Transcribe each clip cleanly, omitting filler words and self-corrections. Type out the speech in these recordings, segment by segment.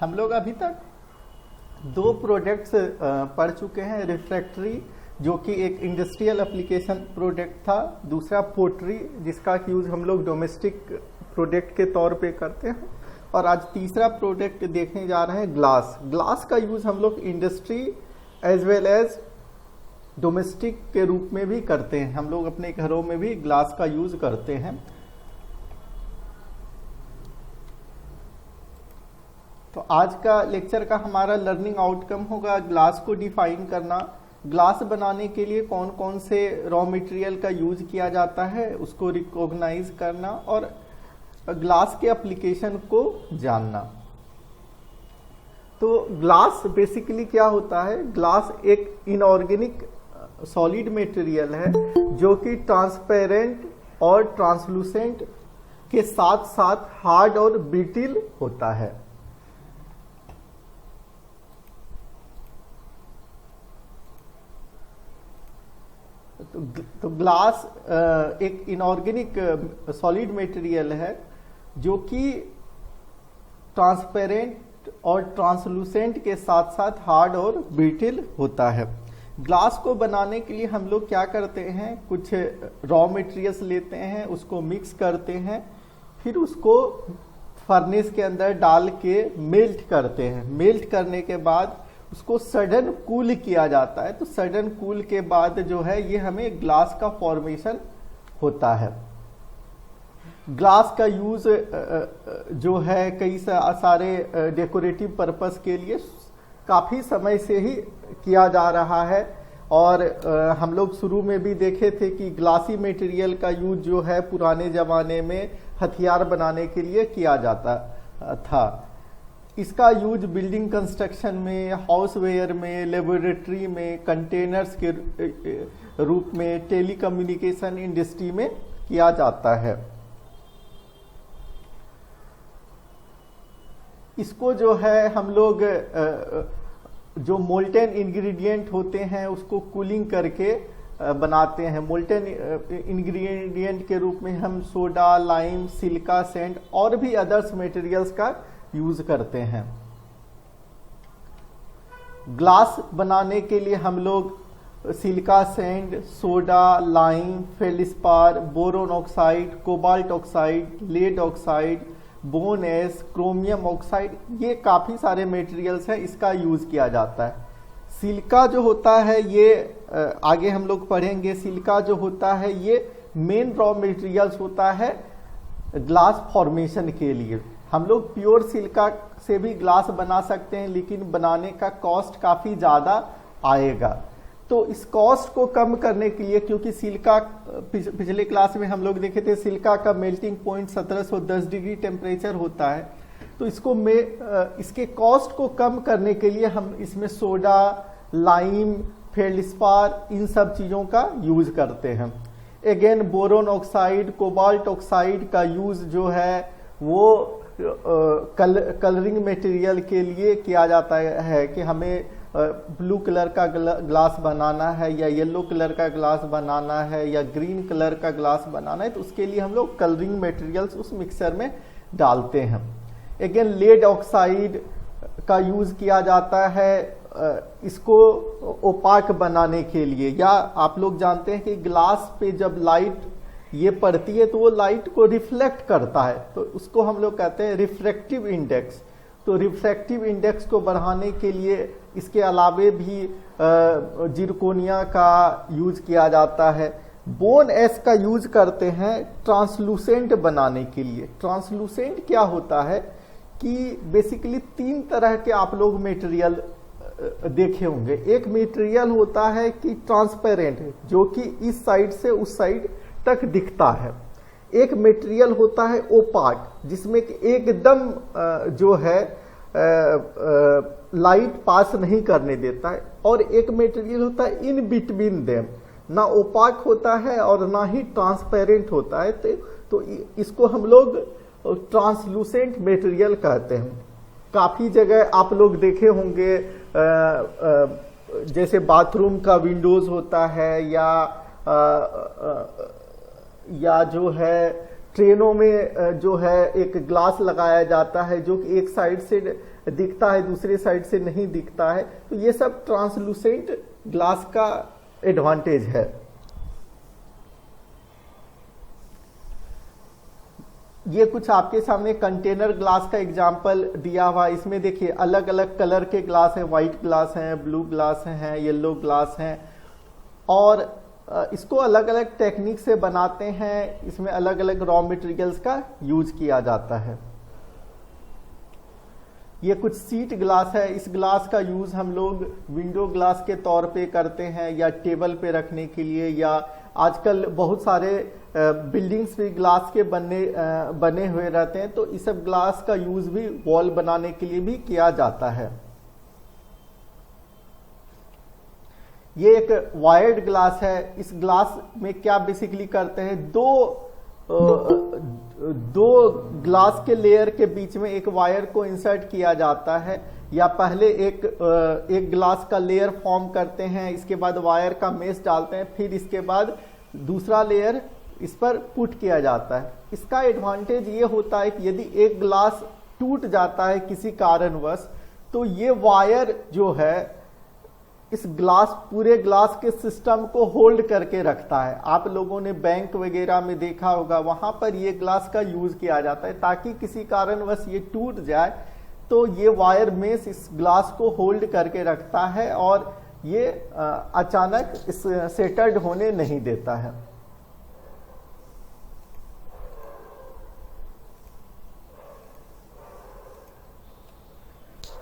हम लोग अभी तक दो प्रोडक्ट्स पढ़ चुके हैं। रिफ्रैक्टरी जो कि एक इंडस्ट्रियल एप्लीकेशन प्रोडक्ट था, दूसरा पोट्री जिसका यूज़ हम लोग डोमेस्टिक प्रोडक्ट के तौर पे करते हैं, और आज तीसरा प्रोडक्ट देखने जा रहे हैं ग्लास। ग्लास का यूज़ हम लोग industry as well as domestic के रूप में भी करते हैं। हम लोग अपने घरों में भी ग्लास का यूज़ करते हैं। तो आज का लेक्चर का हमारा लर्निंग आउटकम होगा ग्लास को डिफाइन करना। ग्लास बनाने के लिए कौन कौन से रॉ मटेरियल का यूज किया जाता है उसको रिकॉग्नाइज करना, और ग्लास के एप्लीकेशन को जानना। तो ग्लास बेसिकली क्या होता है? ग्लास एक इनऑर्गेनिक सॉलिड मटेरियल है जो कि ट्रांसपेरेंट और ट्रांसलूसेंट के साथ साथ हार्ड और ब्रिटिल होता है। तो ग्लास एक इनऑर्गेनिक सॉलिड मटेरियल है जो कि ट्रांसपेरेंट और ट्रांसलूसेंट के साथ साथ हार्ड और ब्रिटिल होता है। ग्लास को बनाने के लिए हम लोग क्या करते हैं? कुछ रॉ मटेरियल्स लेते हैं, उसको मिक्स करते हैं, फिर उसको फर्नेस के अंदर डाल के मेल्ट करते हैं। मेल्ट करने के बाद उसको सडन कूल किया जाता है। तो सडन कूल के बाद जो है ये हमें ग्लास का फॉर्मेशन होता है। ग्लास का यूज जो है कई सारे डेकोरेटिव पर्पस के लिए काफ़ी समय से ही किया जा रहा है, और हम लोग शुरू में भी देखे थे कि ग्लासी मटेरियल का यूज जो है पुराने ज़माने में हथियार बनाने के लिए किया जाता था। इसका यूज बिल्डिंग कंस्ट्रक्शन में, हाउसवेयर में, लेबोरेटरी में, कंटेनर्स के रूप में, टेलीकम्युनिकेशन इंडस्ट्री में किया जाता है। इसको जो है हम लोग जो मोल्टेन इंग्रेडिएंट होते हैं उसको कूलिंग करके बनाते हैं। मोल्टेन इंग्रेडिएंट के रूप में हम सोडा, लाइम, सिलिका, सैंड और भी अदर्स मटेरियल्स का यूज करते हैं। ग्लास बनाने के लिए हम लोग silica sand, soda, lime, feldspar, boron oxide, cobalt oxide, lead oxide, bone ash, chromium oxide, ये काफ़ी सारे मटेरियल्स हैं, इसका यूज किया जाता है। सिलिका जो होता है ये आगे हम लोग पढ़ेंगे। सिलिका जो होता है ये मेन रॉ मटेरियल्स होता है ग्लास फॉर्मेशन के लिए। हम लोग प्योर सिलिका से भी ग्लास बना सकते हैं, लेकिन बनाने का कॉस्ट काफ़ी ज़्यादा आएगा। तो इस कॉस्ट को कम करने के लिए, क्योंकि सिलिका पिछले क्लास में हम लोग देखे थे सिलिका का मेल्टिंग पॉइंट 1710 डिग्री टेम्परेचर होता है, तो इसके कॉस्ट को कम करने के लिए हम इसमें सोडा, लाइम, फेल्डस्पार, इन सब चीज़ों का यूज करते हैं। Again boron oxide, cobalt oxide का यूज जो है वो कलरिंग मटेरियल के लिए किया जाता है कि हमें ब्लू कलर का ग्लास बनाना है, या येलो कलर का ग्लास बनाना है, या ग्रीन कलर का ग्लास बनाना है, तो उसके लिए हम लोग कलरिंग मटेरियल्स उस मिक्सचर में डालते हैं। अगेन लेड ऑक्साइड का यूज किया जाता है इसको ओपाक बनाने के लिए। या आप लोग जानते हैं कि ग्लास पे जब लाइट ये पड़ती है तो वो लाइट को रिफ्लेक्ट करता है, तो उसको हम लोग कहते हैं रिफ्रैक्टिव इंडेक्स। तो रिफ्रैक्टिव इंडेक्स को बढ़ाने के लिए इसके अलावे भी जिरकोनिया का यूज किया जाता है। बोन एश का यूज करते हैं ट्रांसलूसेंट बनाने के लिए। ट्रांसलूसेंट क्या होता है कि बेसिकली तीन तरह के आप लोग मटेरियल देखे होंगे। एक मटेरियल होता है कि ट्रांसपेरेंट, जो कि इस साइड से उस साइड तक दिखता है। एक मटेरियल होता है ओपाक, जिसमें एकदम जो है लाइट पास नहीं करने देता है। और एक मटेरियल होता है इन बिटवीन देम, ना ओपाक होता है और ना ही ट्रांसपेरेंट होता है। तो इसको हम लोग ट्रांसलूसेंट मटेरियल कहते हैं। काफ़ी जगह आप लोग देखे होंगे जैसे बाथरूम का विंडोज होता है, या जो है ट्रेनों में जो है एक ग्लास लगाया जाता है जो कि एक साइड से दिखता है, दूसरे साइड से नहीं दिखता है। तो ये सब ट्रांसलूसेंट ग्लास का एडवांटेज है। ये कुछ आपके सामने कंटेनर ग्लास का एग्जाम्पल दिया हुआ। इसमें देखिए अलग अलग कलर के ग्लास हैं, व्हाइट ग्लास हैं, ब्लू ग्लास हैं, येलो ग्लास हैं, और इसको अलग अलग टेक्निक से बनाते हैं। इसमें अलग अलग रॉ मटेरियल्स का यूज किया जाता है। ये कुछ सीट ग्लास है। इस ग्लास का यूज हम लोग विंडो ग्लास के तौर पे करते हैं, या टेबल पे रखने के लिए, या आजकल बहुत सारे बिल्डिंग्स भी ग्लास के बने हुए रहते हैं, तो इस सब ग्लास का यूज भी वॉल बनाने के लिए भी किया जाता है। ये एक वायर्ड ग्लास है। इस ग्लास में क्या बेसिकली करते हैं, दो ग्लास के लेयर के बीच में एक वायर को इंसर्ट किया जाता है, या पहले एक ग्लास का लेयर फॉर्म करते हैं, इसके बाद वायर का मेश डालते हैं, फिर इसके बाद दूसरा लेयर इस पर पुट किया जाता है। इसका एडवांटेज ये होता है कि यदि एक ग्लास टूट जाता है किसी कारणवश, तो ये वायर जो है इस पूरे ग्लास के सिस्टम को होल्ड करके रखता है। आप लोगों ने बैंक वगैरह में देखा होगा, वहां पर ये ग्लास का यूज किया जाता है, ताकि किसी कारणवश ये टूट जाए तो ये वायर मेश इस ग्लास को होल्ड करके रखता है और ये अचानक इस सेटल्ड होने नहीं देता है।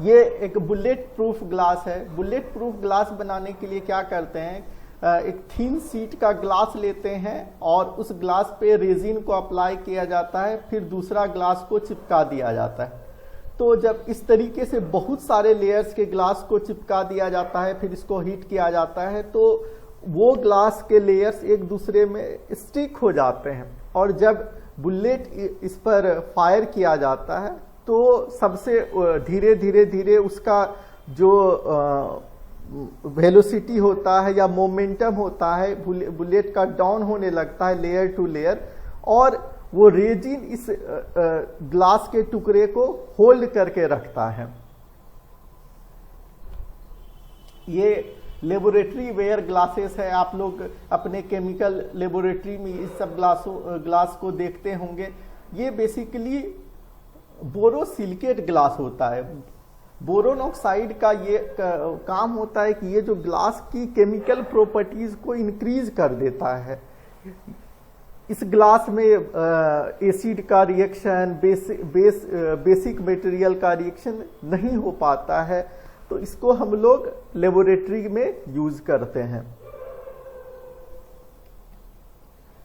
ये एक बुलेट प्रूफ ग्लास है। बुलेट प्रूफ ग्लास बनाने के लिए क्या करते हैं, एक थिन सीट का ग्लास लेते हैं और उस ग्लास पे रेजिन को अप्लाई किया जाता है, फिर दूसरा ग्लास को चिपका दिया जाता है। तो जब इस तरीके से बहुत सारे लेयर्स के ग्लास को चिपका दिया जाता है, फिर इसको हीट किया जाता है, तो वो ग्लास के लेयर्स एक दूसरे में स्टिक हो जाते हैं, और जब बुलेट इस पर फायर किया जाता है तो सबसे धीरे धीरे धीरे उसका जो वेलोसिटी होता है या मोमेंटम होता है बुलेट का डाउन होने लगता है लेयर टू लेयर, और वो रेजिन इस ग्लास के टुकड़े को होल्ड करके रखता है। ये लेबोरेटरी वेयर ग्लासेस है। आप लोग अपने केमिकल लेबोरेटरी में इस सब ग्लास को देखते होंगे। ये बेसिकली बोरोसिलिकेट ग्लास होता है। बोरोन ऑक्साइड का ये काम होता है कि ये जो ग्लास की केमिकल प्रॉपर्टीज को इंक्रीज कर देता है। इस ग्लास में एसिड का रिएक्शन, बेसिक मटेरियल का रिएक्शन नहीं हो पाता है, तो इसको हम लोग लेबोरेटरी में यूज करते हैं।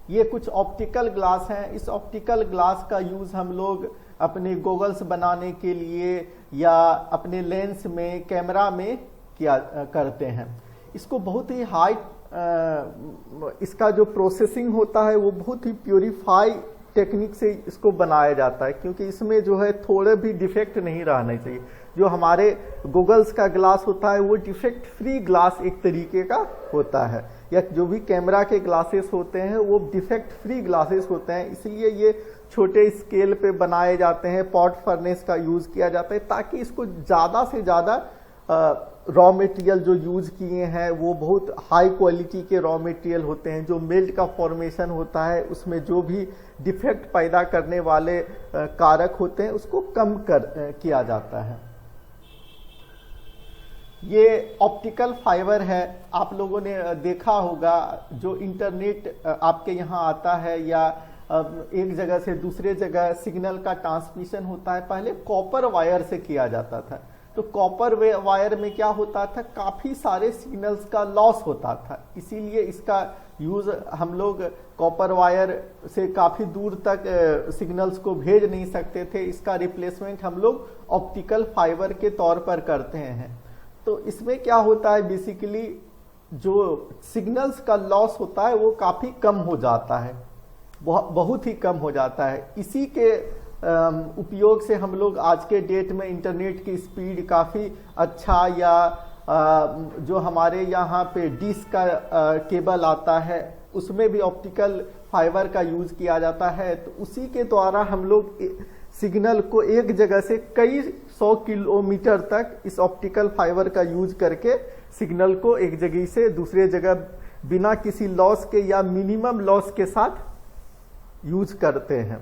ये कुछ ऑप्टिकल ग्लास हैं। इस ऑप्टिकल ग्लास का यूज हम लोग अपने गॉगल्स बनाने के लिए या अपने लेंस में, कैमरा में करते हैं। इसको बहुत ही हाई इसका जो प्रोसेसिंग होता है वो बहुत ही प्योरीफाई टेक्निक से इसको बनाया जाता है, क्योंकि इसमें जो है थोड़े भी डिफेक्ट नहीं रहना चाहिए। जो हमारे गॉगल्स का ग्लास होता है वो डिफेक्ट फ्री ग्लास एक तरीके का होता है, या जो भी कैमरा के ग्लासेस होते हैं वो डिफेक्ट फ्री ग्लासेस होते हैं। इसलिए ये छोटे स्केल पे बनाए जाते हैं, पॉट फर्नेस का यूज किया जाता है, ताकि इसको ज़्यादा से ज़्यादा रॉ मटेरियल जो यूज किए हैं वो बहुत हाई क्वालिटी के रॉ मटेरियल होते हैं। जो मेल्ट का फॉर्मेशन होता है उसमें जो भी डिफेक्ट पैदा करने वाले कारक होते हैं उसको कम किया जाता है। ये ऑप्टिकल फाइबर है। आप लोगों ने देखा होगा, जो इंटरनेट आपके यहाँ आता है या एक जगह से दूसरे जगह सिग्नल का ट्रांसमिशन होता है, पहले कॉपर वायर से किया जाता था। तो कॉपर वायर में क्या होता था, काफी सारे सिग्नल्स का लॉस होता था, इसीलिए इसका यूज हम लोग कॉपर वायर से काफी दूर तक सिग्नल्स को भेज नहीं सकते थे। इसका रिप्लेसमेंट हम लोग ऑप्टिकल फाइबर के तौर पर करते हैं। तो इसमें क्या होता है, बेसिकली जो सिग्नल्स का लॉस होता है वो काफी कम हो जाता है, बहुत ही कम हो जाता है। इसी के उपयोग से हम लोग आज के डेट में इंटरनेट की स्पीड काफ़ी अच्छा, या जो हमारे यहाँ पे डिश का केबल आता है उसमें भी ऑप्टिकल फाइबर का यूज किया जाता है, तो उसी के द्वारा हम लोग सिग्नल को एक जगह से कई 100 किलोमीटर तक इस ऑप्टिकल फाइबर का यूज करके सिग्नल को एक जगह से दूसरे जगह बिना किसी लॉस के या मिनिमम लॉस के साथ यूज करते हैं।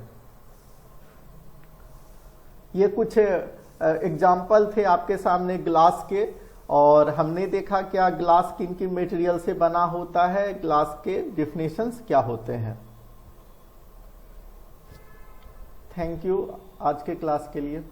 ये कुछ एग्जाम्पल थे आपके सामने ग्लास के, और हमने देखा क्या ग्लास किन किन मटेरियल से बना होता है, ग्लास के डेफिनेशंस क्या होते हैं। थैंक यू आज के क्लास के लिए।